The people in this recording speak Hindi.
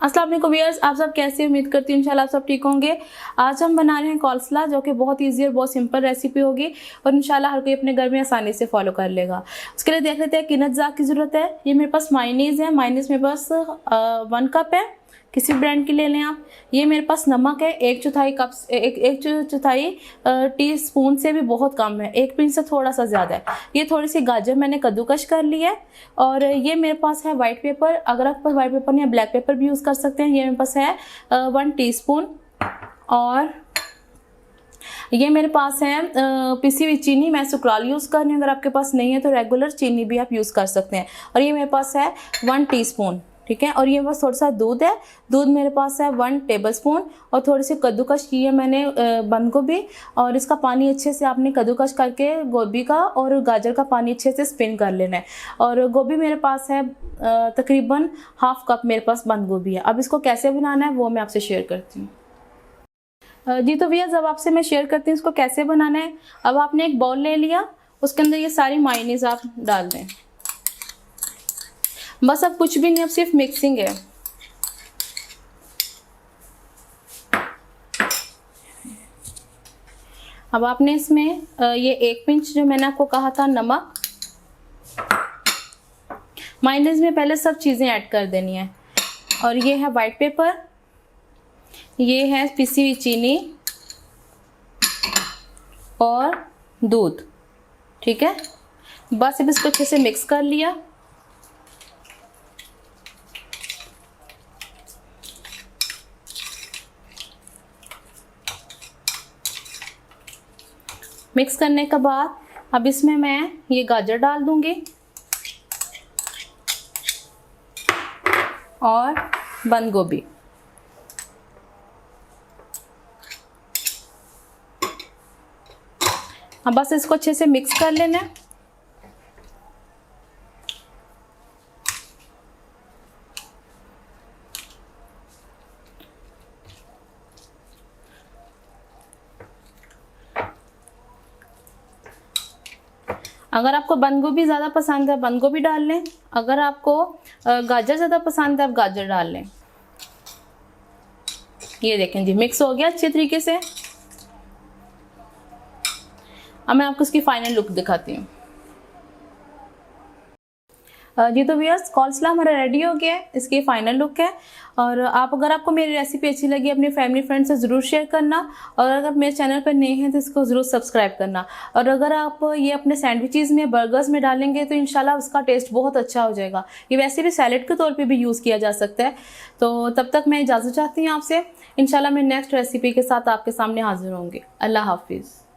अस्सलाम वालेकुम व्यूअर्स, आप सब कैसे? उम्मीद करती हूँ इंशाल्लाह आप सब ठीक होंगे। आज हम बना रहे हैं कॉल्सला, जो कि बहुत ईजी और बहुत सिंपल रेसिपी होगी और इंशाल्लाह हर कोई अपने घर में आसानी से फॉलो कर लेगा। उसके लिए देख लेते हैं किन अज्जा की ज़रूरत है। ये मेरे पास मायोनीज़ है, मायोनीज़ मेरे पास 1 कप है, किसी ब्रांड की ले लें आप। ये मेरे पास नमक है, 1/4 कप, एक चौथाई टी स्पून से भी बहुत कम है, 1 पिंच से थोड़ा सा ज़्यादा है। ये थोड़ी सी गाजर मैंने कद्दूकश कर ली है। और ये मेरे पास है वाइट पेपर, अगर आपके पास वाइट पेपर नहीं है ब्लैक पेपर भी यूज़ कर सकते हैं। ये मेरे पास है 1 टीस्पून। और ये मेरे पास है पिसी हुई चीनी, मैं सुक्राल यूज़ कर रही हूँ, अगर आपके पास नहीं है तो रेगुलर चीनी भी आप यूज़ कर सकते हैं। और ये मेरे पास है 1 टीस्पून, ठीक है। और ये बस थोड़ा सा दूध है, दूध मेरे पास है 1 टेबलस्पून। और थोड़ी सी कद्दूकश की है मैंने बंद गोभी, और इसका पानी अच्छे से आपने कद्दूकश करके गोभी का और गाजर का पानी अच्छे से स्पिन कर लेना है। और गोभी मेरे पास है तकरीबन 1/2 कप मेरे पास बंद गोभी है। अब इसको कैसे बनाना है वो मैं आपसे शेयर करती हूँ। जी तो भैया, जब आपसे मैं शेयर करती हूँ इसको कैसे बनाना है। अब आपने एक बाउल ले लिया, उसके अंदर ये सारी मायोनीज़ आप डाल दें। बस अब कुछ भी नहीं, अब सिर्फ मिक्सिंग है। अब आपने इसमें ये 1 पिंच जो मैंने आपको कहा था नमक, मायोनीज़ में पहले सब चीज़ें ऐड कर देनी है। और ये है वाइट पेपर, ये है पिसी हुई चीनी और दूध, ठीक है। बस अब इसको अच्छे से मिक्स कर लिया। मिक्स करने के बाद अब इसमें मैं ये गाजर डाल दूंगी और बंद गोभी। अब बस इसको अच्छे से मिक्स कर लेना है। अगर आपको बंद गोभी ज़्यादा पसंद है बंद गोभी डाल लें, अगर आपको गाजर ज़्यादा पसंद है आप गाजर डाल लें। ये देखें जी, मिक्स हो गया अच्छे तरीके से। अब मैं आपको इसकी फाइनल लुक दिखाती हूँ। जी तो व्यूअर्स, कॉल्सला हमारा रेडी हो गया है, इसकी फाइनल लुक है। और अगर आपको मेरी रेसिपी अच्छी लगी अपने फैमिली फ्रेंड से ज़रूर शेयर करना। और अगर मेरे चैनल पर नए हैं तो इसको ज़रूर सब्सक्राइब करना। और अगर आप ये अपने सैंडविचेज़ में, बर्गर्स में डालेंगे तो इंशाल्लाह उसका टेस्ट बहुत अच्छा हो जाएगा। ये वैसे भी सैलेड के तौर पर भी यूज़ किया जा सकता है। तो तब तक मैं इजाज़त चाहती हूँ आपसे। इंशाल्लाह मैं नेक्स्ट रेसिपी के साथ आपके सामने हाजिर होंगी। अल्लाह हाफिज़।